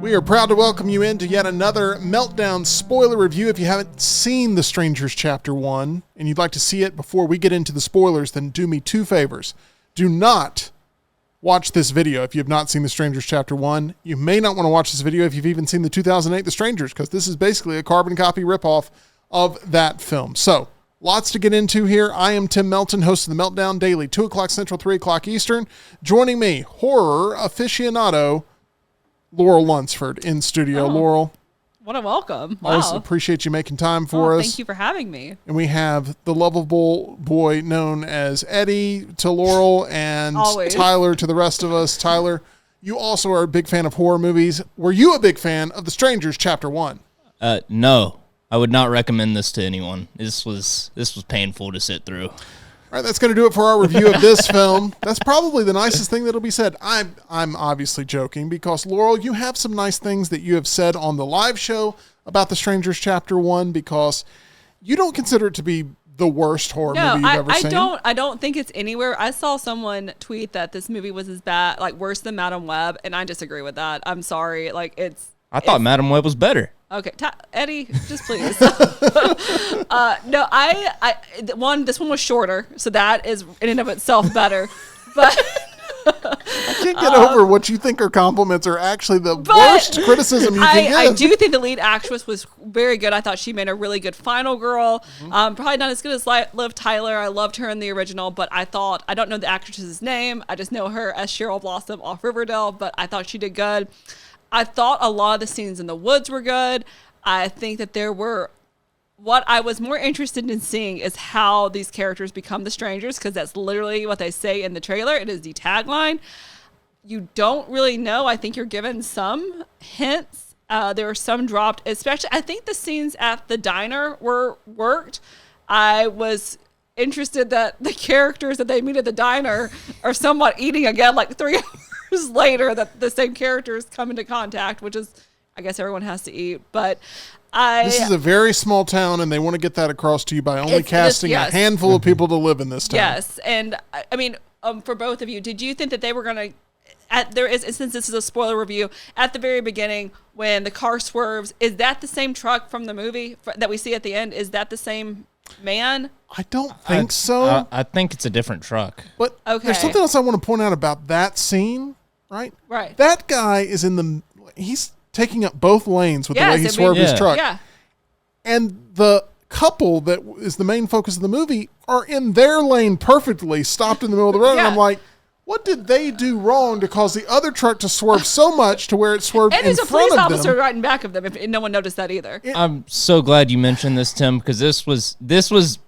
We are proud to welcome you into yet another Meltdown spoiler review. If you haven't seen The Strangers Chapter 1 and you'd like to see it before we get into the spoilers, then do me two favors. Do not watch this video if you have not seen The Strangers Chapter 1. You may not want to watch this video if you've even seen the 2008 The Strangers, because this is basically a carbon copy ripoff of that film. So, lots to get into here. I am Tim Melton, host of the Meltdown Daily, 2 o'clock Central, 3 o'clock Eastern. Joining me, horror aficionado Laurel Lunsford in studio. Laurel, what a welcome. Wow. Always appreciate you making time for us. Thank you for having me. And we have the lovable boy known as Eddie to Laurel and Always. Tyler to the rest of us. Tyler, you also are a big fan of horror movies. Were you a big fan of The Strangers Chapter 1? No. I would not recommend this to anyone. This was painful to sit through. All right, that's going to do it for our review of this film. That's probably the nicest thing that'll be said. I'm obviously joking because, Laurel, you have some nice things that you have said on the live show about The Strangers Chapter 1 because you don't consider it to be the worst horror movie you've ever seen. I don't think it's anywhere. I saw someone tweet that this movie was as bad, like worse than Madam Web, and I disagree with that. I'm sorry. I thought Madam Web was better. Okay, Eddie, just please. No, this one was shorter, so that is in and of itself better. But I can't get over what you think are compliments are actually the worst criticism you can I give. do think the lead actress was very good. I thought she made a really good final girl. Probably not as good as Liv Tyler. I loved her in the original, but I don't know the actress's name. I just know her as Cheryl Blossom off Riverdale, but I thought she did good. I thought a lot of the scenes in the woods were good. I think that what I was more interested in seeing is how these characters become the strangers, because that's literally what they say in the trailer. It is the tagline. You don't really know. I think you're given some hints. There were some dropped, especially, I think the scenes at the diner worked. I was interested that the characters that they meet at the diner are somewhat eating again, like 3 hours later, that the same characters come into contact, which is, I guess everyone has to eat. But this is a very small town, and they want to get that across to you by only casting a handful of people to live in this town. Yes, and I mean, for both of you, did you think that they were going to, since this is a spoiler review, at the very beginning when the car swerves, is that the same truck from the movie that we see at the end? Is that the same man? I don't think so. I think it's a different truck. But there's something else I want to point out about that scene, right? Right. That guy is he's taking up both lanes with the way he swerved his truck. Yeah. And the couple that is the main focus of the movie are in their lane perfectly, stopped in the middle of the road. And I'm like, what did they do wrong to cause the other truck to swerve so much to where it swerved in front of them? And there's a police officer right in back of them, if no one noticed that either. I'm so glad you mentioned this, Tim, because this was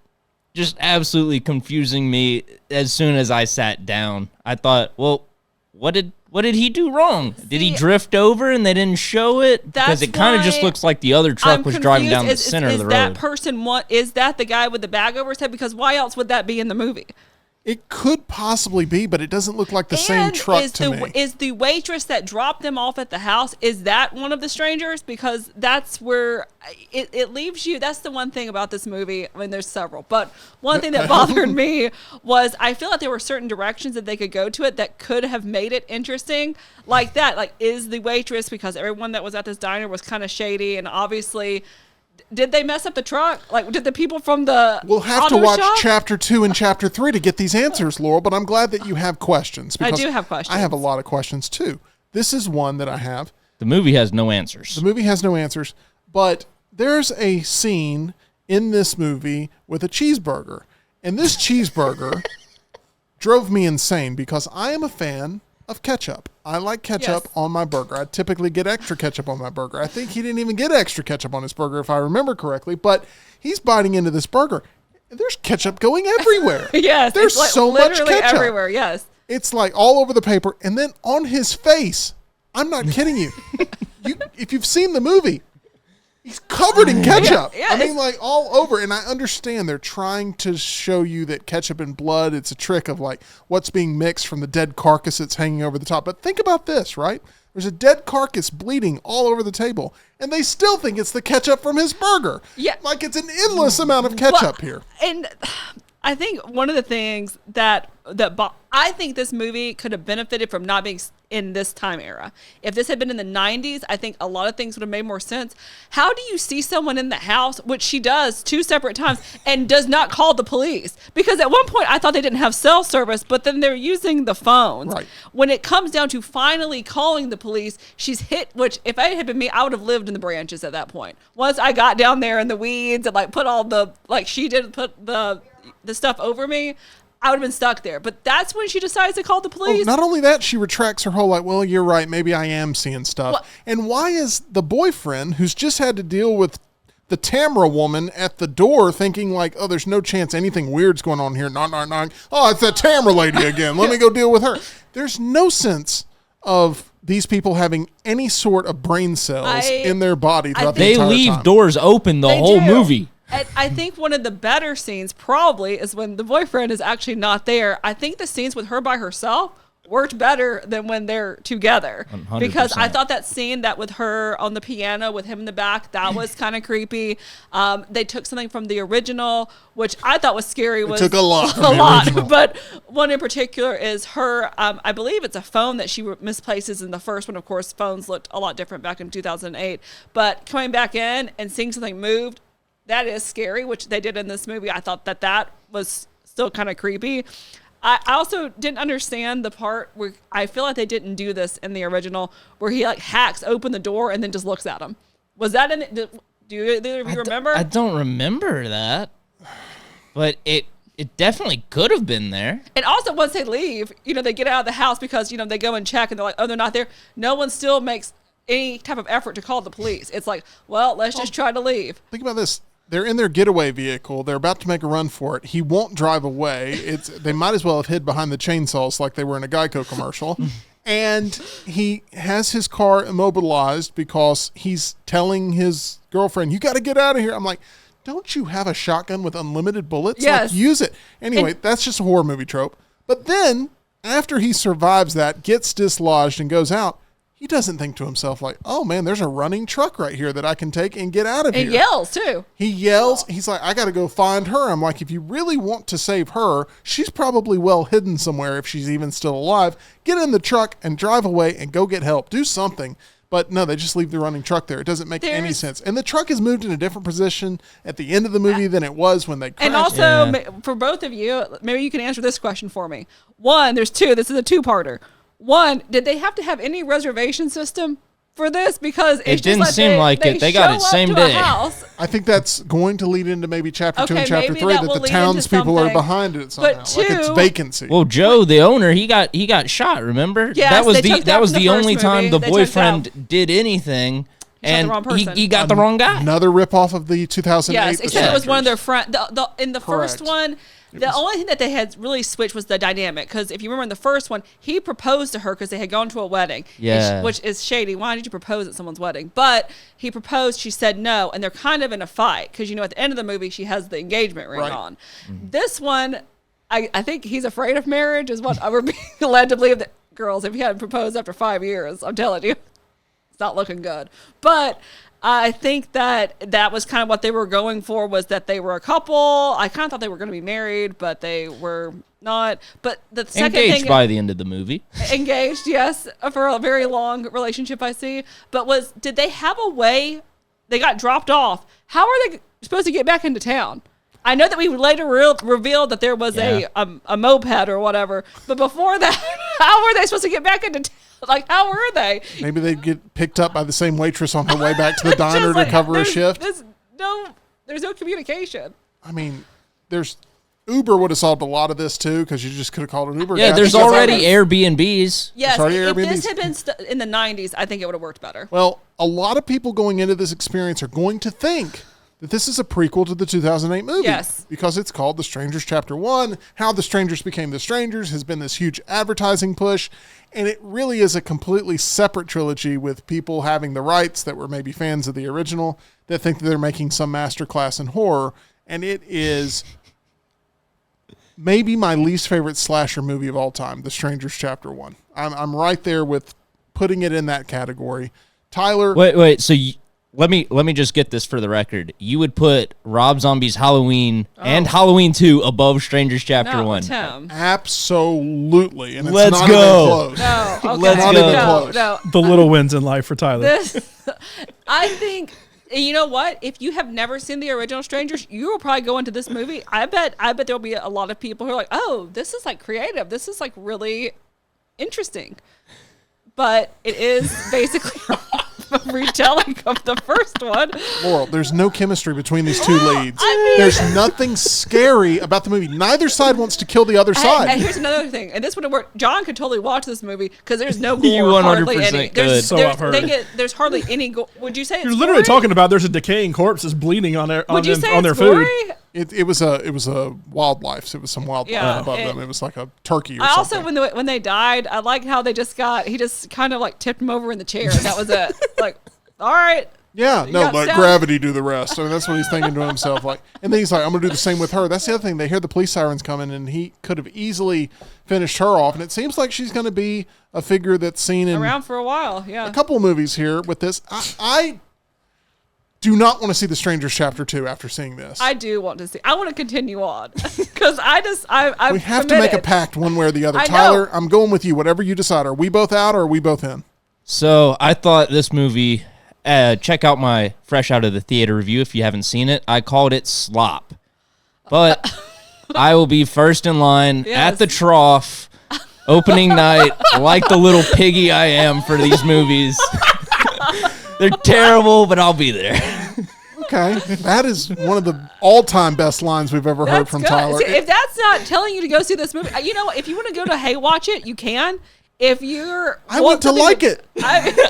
just absolutely confusing me as soon as I sat down. I thought, well, what did he do wrong? Did he drift over and they didn't show it? Because it kind of just looks like the other truck was driving down the center of the road. Is that the guy with the bag over his head? Because why else would that be in the movie? It could possibly be, but it doesn't look like the same truck to me. Is the waitress that dropped them off at the house, is that one of the strangers? Because that's where it leaves you. That's the one thing about this movie. I mean, there's several, but one thing that bothered me was I feel like there were certain directions that they could go to it that could have made it interesting. Like that, like, is the waitress, because everyone that was at this diner was kind of shady, and obviously, did they mess up the truck? Like, did the people from the We'll have to watch Chapter 2 and Chapter 3 to get these answers, Laurel, but I'm glad that you have questions. I do have questions. I have a lot of questions, too. This is one that I have. The movie has no answers. The movie has no answers, but there's a scene in this movie with a cheeseburger, and this cheeseburger drove me insane because I am a fan of ketchup. I like ketchup on my burger. I typically get extra ketchup on my burger. I think he didn't even get extra ketchup on his burger, if I remember correctly, but he's biting into this burger. And there's ketchup going everywhere. Yes. There's so much ketchup. Everywhere, yes. It's like all over the paper. And then on his face, I'm not kidding you. If you've seen the movie, he's covered in ketchup. Yeah, I mean, like all over. And I understand they're trying to show you that ketchup and blood, it's a trick of like what's being mixed from the dead carcass that's hanging over the top. But think about this, right? There's a dead carcass bleeding all over the table, and they still think it's the ketchup from his burger. Yeah. Like it's an endless amount of ketchup here. And I think one of the things that I think this movie could have benefited from not being in this time era. If this had been in the 90s, I think a lot of things would have made more sense. How do you see someone in the house, which she does 2 separate times, and does not call the police? Because at one point I thought they didn't have cell service, but then they're using the phones. Right. When it comes down to finally calling the police, she's hit, which if it had been me, I would have lived in the branches at that point. Once I got down there in the weeds and like put all the, like she did put the stuff over me, I would have been stuck there. But that's when she decides to call the police. Well, not only that, she retracts her whole like, well, you're right, maybe I am seeing stuff. Well, and why is the boyfriend, who's just had to deal with the Tamara woman at the door, thinking like, oh, there's no chance anything weird's going on here. Knock, knock, knock. Oh, it's that Tamara lady again. Let me go deal with her. There's no sense of these people having any sort of brain cells in their body throughout the entire They leave time. doors open the whole movie. And I think one of the better scenes probably is when the boyfriend is actually not there. I think the scenes with her by herself worked better than when they're together. 100%. Because I thought that scene that with her on the piano with him in the back, that was kind of creepy. They took something from the original, which I thought was scary. It took a lot from a the lot. original. But one in particular is her, I believe it's a phone that she misplaces in the first one. Of course, phones looked a lot different back in 2008. But coming back in and seeing something moved, that is scary, which they did in this movie. I thought that was still kind of creepy. I also didn't understand the part where I feel like they didn't do this in the original, where he like hacks open the door and then just looks at him. Was that in it? Do either of you remember? I don't remember that, but it definitely could have been there. And also once they leave, they get out of the house because, they go and check and they're like, oh, they're not there. No one still makes any type of effort to call the police. It's like, well, let's just try to leave. Think about this. They're in their getaway vehicle. They're about to make a run for it. He won't drive away. They might as well have hid behind the chainsaws like they were in a Geico commercial. And he has his car immobilized because he's telling his girlfriend, you got to get out of here. I'm like, don't you have a shotgun with unlimited bullets? Yes. Like, use it. Anyway, that's just a horror movie trope. But then, after he survives that, gets dislodged and goes out, he doesn't think to himself like, oh man, there's a running truck right here that I can take and get out of here. And yells too. He yells. He's like, I got to go find her. I'm like, if you really want to save her, she's probably well hidden somewhere if she's even still alive. Get in the truck and drive away and go get help. Do something. But no, they just leave the running truck there. It doesn't make any sense. And the truck is moved in a different position at the end of the movie than it was when they crashed. And also, for both of you, maybe you can answer this question for me. One, there's two. This is a two-parter. One, did they have to have any reservation system for this? Because it didn't seem like it. They got it same day. I think that's going to lead into maybe chapter 2 and chapter 3 that the lead townspeople are behind it somehow. But like it's vacancy. Well, Joe, the owner, he got shot. Remember? Yes, that was the only first time movie. the boyfriend did anything, and the wrong person. he got the wrong guy. Another ripoff of the 2008. Yes, except it was one of their friends. In the Correct. first one, the only thing that they had really switched was the dynamic. Because if you remember in the first one, he proposed to her because they had gone to a wedding. Yeah. Which is shady. Why did you propose at someone's wedding? But he proposed, she said no, and they're kind of in a fight. Because, at the end of the movie, she has the engagement ring on. Mm-hmm. This one, I think he's afraid of marriage is what we're being led to believe. That girls, if you hadn't proposed after 5 years, I'm telling you, it's not looking good. But I think that was kind of what they were going for, was that they were a couple. I kind of thought they were going to be married, but they were not. But the second Engaged thing, by the end of the movie. Engaged, yes, for a very long relationship, I see. But did they have a way? They got dropped off. How are they supposed to get back into town? I know that we later revealed that there was a moped or whatever. But before that, how were they supposed to get back into town? Like, how were they? Maybe they'd get picked up by the same waitress on her way back to the diner to cover a shift. There's no communication. I mean, Uber would have solved a lot of this too, because you just could have called an Uber. Yeah, guy. there's already Airbnbs. Yes, already if Airbnbs. this had been in the 90s, I think it would have worked better. Well, a lot of people going into this experience are going to think that this is a prequel to the 2008 movie. Yes. Because it's called The Strangers Chapter 1. How the Strangers became the Strangers has been this huge advertising push. And it really is a completely separate trilogy with people having the rights that were maybe fans of the original that think that they're making some masterclass in horror. And it is maybe my least favorite slasher movie of all time, The Strangers Chapter 1. I'm right there with putting it in that category. Tyler. Wait. So let me just get this for the record. You would put Rob Zombie's Halloween and Halloween 2 above Strangers Chapter 1. Tim. Absolutely. And it's Let's not go. even close. No, okay. Let's Not go. even close. No. The little wins in life for Tyler. I think, you know what? If you have never seen the original Strangers, you will probably go into this movie. I bet there'll be a lot of people who are like, oh, this is like creative. This is like really interesting. But it is basically a retelling of the first one. Laurel, there's no chemistry between these two leads. I mean- There's nothing scary about the movie. Neither side wants to kill the other side. And here's another thing, and this would have worked. John could totally watch this movie because there's no gore, You hardly 100% any. could. So I've heard. There's hardly any gore. Would you say it's You're literally gory? talking about there's a decaying corpse that's bleeding on their Would you say on their it's food. gory? It was a wildlife. So it was some wildlife Yeah, above it- them. It was like a turkey or I also, something. when they died, I liked how he just kind of like tipped him over in the chair, and that was it. Like, all right. Yeah, You no, got let stabbed? gravity do the rest. I mean, that's what he's thinking to himself. Like, and then he's like, I'm gonna do the same with her. That's the other thing. They hear the police sirens coming, and he could have easily finished her off. And it seems like she's gonna be a figure that's seen in Around for a while, yeah. a couple of movies here with this. I do not want to see The Strangers Chapter 2 after seeing this. I do want to see. I want to continue on because I'm we have to make a committed. pact one way or the other. I know. Tyler, I'm going with you. Whatever you decide. Are we both out or are we both in? So I thought this movie, check out my fresh out of the theater review if you haven't seen it. I called it slop. But I will be first in line Yes. at the trough, opening night, like the little piggy I am for these movies. They're terrible, but I'll be there. Okay. That is one of the all-time best lines we've ever heard That's from good. Tyler. See, if that's not telling you to go see this movie, you know, if you want to go to Hey Watch It, you can. If you're, I want to something like it.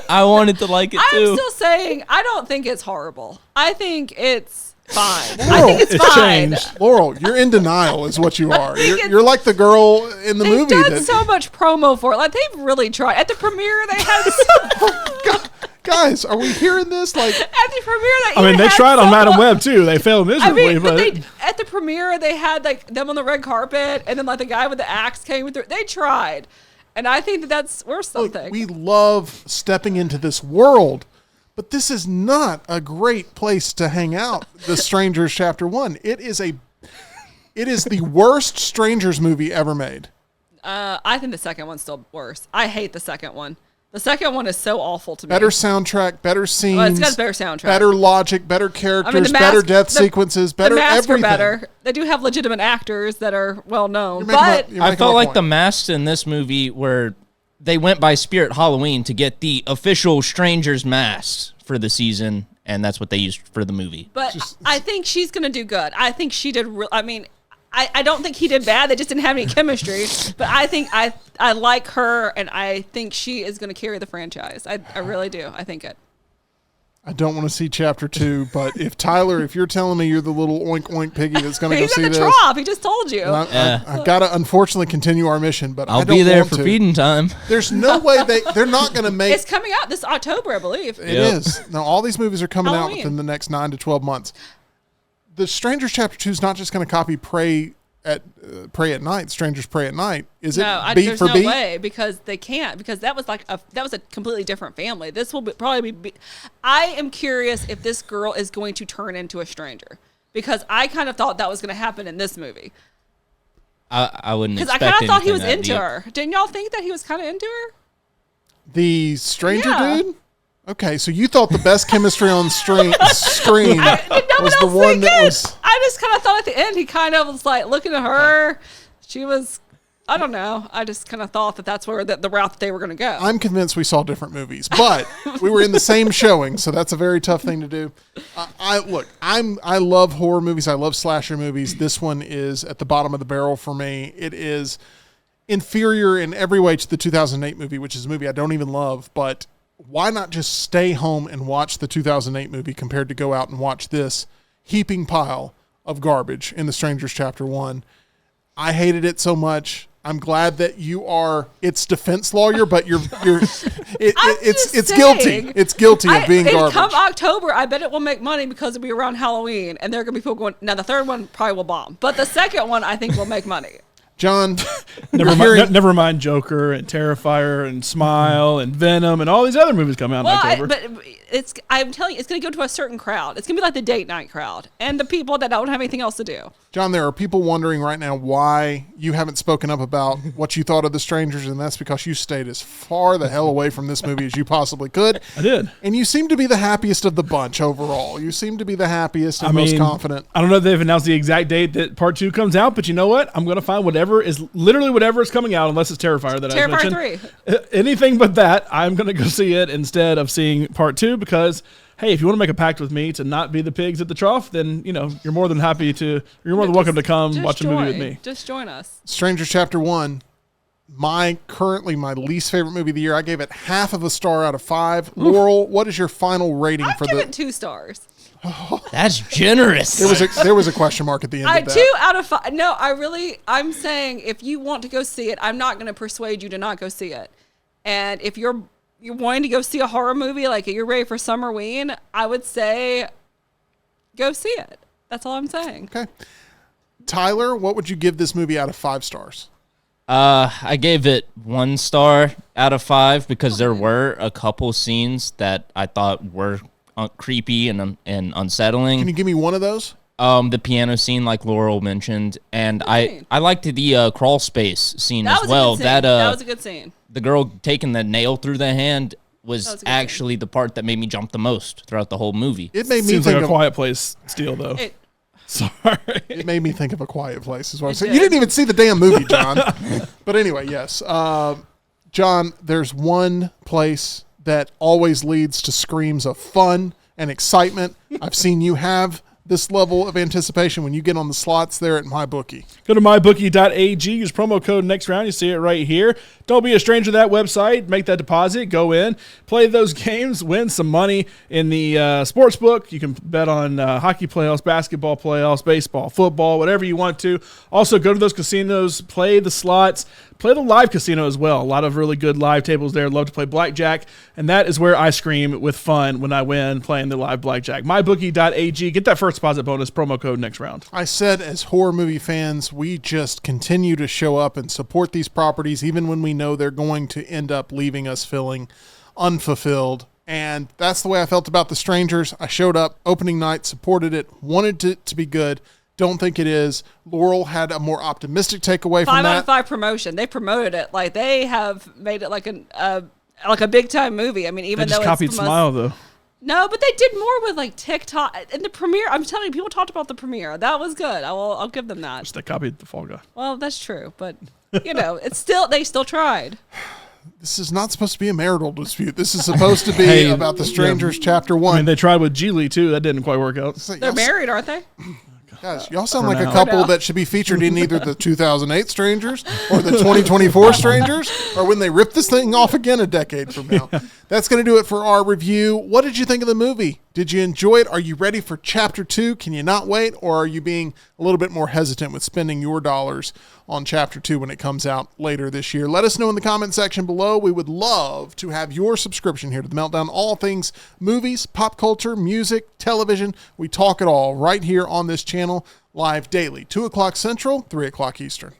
I wanted to like it I'm too. still saying I don't think it's horrible. I think it's fine. I Laurel, think it's it's fine. changed. Laurel, you're in denial is what you are. think You're, it's- you're like the girl in the They've movie. done that, so much promo for it. Like they've really tried. At the premiere, they had. Guys, are we hearing this? Like, At the premiere, they I mean, even they had tried on Madam someone- Web too. They failed I miserably, mean, but they, at the premiere, they had like them on the red carpet, and then like the guy with the axe came with. They tried, and I think that's worth look, something. we love stepping into this world, but this is not a great place to hang out. The Strangers Chapter 1. It is the worst Strangers movie ever made. I think the second one's still worse. I hate the second one. The second one is so awful to me. Better soundtrack, better scenes. Well, it's got a better soundtrack. Better logic, better characters, better death sequences, better the masks everything. are better. They do have legitimate actors that are well known, You're making but you're I making felt my like point. the masks in this movie were they went by Spirit Halloween to get the official Strangers masks for the season, and that's what they used for the movie. but I think she's gonna do good. I think she did. I mean, I don't think he did bad. They just didn't have any chemistry. But I think I like her, and I think she is gonna carry the franchise. I really do. I think it. I don't want to see Chapter 2, but if you're telling me you're the little oink oink piggy that's going to go He's see at the this, trough. He just told you. I've got to unfortunately continue our mission. But I I'll don't be there want for to. feeding time. There's no way they're not going to make It's coming out this October, I believe. It is. Now, all these movies are coming out Halloween. within the next 9 to 12 months. The Strangers Chapter 2 is not just going to copy Pray at Night, Strangers Pray at Night. Is it beat there's for no beat? way because they can't because that was a completely different family. This will probably be. I am curious if this girl is going to turn into a stranger because I kind of thought that was going to happen in this movie I wouldn't because I expect kind of thought he was anything that into deep. her. Didn't y'all think that he was kind of into her? The Stranger Yeah. dude? Okay, so you thought the best chemistry on screen Did no was one the else one think that it? was. I just kind of thought at the end he kind of was like looking at her. She was. I don't know. I just kind of thought that that's where the route that they were going to go. I'm convinced we saw different movies, but we were in the same showing, so that's a very tough thing to do. I love horror movies. I love slasher movies. This one is at the bottom of the barrel for me. It is inferior in every way to the 2008 movie, which is a movie I don't even love, but why not just stay home and watch the 2008 movie compared to go out and watch this heaping pile of garbage in The Strangers Chapter 1? I hated it so much. I'm glad that you are its defense lawyer, but it's guilty. It's guilty of being garbage. Come October, I bet it will make money because it'll be around Halloween, and there are gonna be people going. Now the third one probably will bomb, but the second one I think will make money. John, Never mind Joker and Terrifier and Smile and Venom and all these other movies coming out in October. But I'm telling you, it's going to go to a certain crowd. It's going to be like the date night crowd and the people that don't have anything else to do. John, there are people wondering right now why you haven't spoken up about what you thought of The Strangers, and that's because you stayed as far the hell away from this movie as you possibly could. I did. And you seem to be the happiest of the bunch overall. You seem to be the happiest and most confident. I don't know if they've announced the exact date that part 2 comes out, but you know what? I'm going to find whatever is coming out, unless it's Terrifier that I mentioned. Terrifier 3. Anything but that, I'm going to go see it instead of seeing part 2 because, hey, if you want to make a pact with me to not be the pigs at the trough, then, you're more than welcome to come watch a movie with me. Just join us. Strangers Chapter 1, currently my least favorite movie of the year. I gave it half of a star out of 5. Laurel, what is your final rating I'd give it 2 stars. That's generous. There was a question mark at the end of that. 2 out of 5. No, I'm saying if you want to go see it, I'm not going to persuade you to not go see it. And if you're wanting to go see a horror movie, like you're ready for Summerween, I would say go see it. That's all I'm saying. Okay. Tyler, what would you give this movie out of 5 stars? I gave it 1 star out of 5 because there were a couple scenes that I thought were creepy and unsettling. Can you give me one of those? The piano scene, like Laurel mentioned, and I liked the crawl space scene as well. That was a good scene. The girl taking the nail through the hand was actually the part that made me jump the most throughout the whole movie. It made me Seems think like of a Quiet Place steal, though. Sorry. It made me think of A Quiet Place, is what I'm saying. You didn't even see the damn movie, John. But anyway, yes. John, there's one place that always leads to screams of fun and excitement. I've seen you have this level of anticipation when you get on the slots there at MyBookie. Go to mybookie.ag, use promo code next round. You see it right here. Don't be a stranger to that website. Make that deposit. Go in, play those games, win some money in the sports book. You can bet on hockey playoffs, basketball playoffs, baseball, football, whatever you want to. Also, go to those casinos, play the slots, play the live casino as well. A lot of really good live tables there. Love to play blackjack, and that is where I scream with fun when I win playing the live blackjack. mybookie.ag. Get that first deposit bonus, promo code next round. I said as horror movie fans, we just continue to show up and support these properties even when we know they're going to end up leaving us feeling unfulfilled. And that's the way I felt about The Strangers. I showed up opening night, supported it, wanted it to be good. Don't think it is. Laurel had a more optimistic takeaway from that. 5 out of 5 promotion. They promoted it like they have made it like a big time movie. I mean, even they just though copied it's Smile though. No, but they did more with like TikTok and the premiere. I'm telling you, people talked about the premiere. That was good. I'll give them that. Just they copied the Fall Guy. Well, that's true, but they still tried. This is not supposed to be a marital dispute. This is supposed to be about The Strangers Chapter 1. I mean, they tried with Geely too. That didn't quite work out. They're married, aren't they? Guys, y'all sound like a couple that should be featured in either the 2008 Strangers or the 2024 Strangers, or when they rip this thing off again a decade from now. That's going to do it for our review. What did you think of the movie? Did you enjoy it? Are you ready for Chapter 2? Can you not wait? Or are you being a little bit more hesitant with spending your dollars on Chapter 2 when it comes out later this year? Let us know in the comment section below. We would love to have your subscription here to The Meltdown. All things movies, pop culture, music, television. We talk it all right here on this channel, live daily, 2 o'clock Central, 3 o'clock Eastern.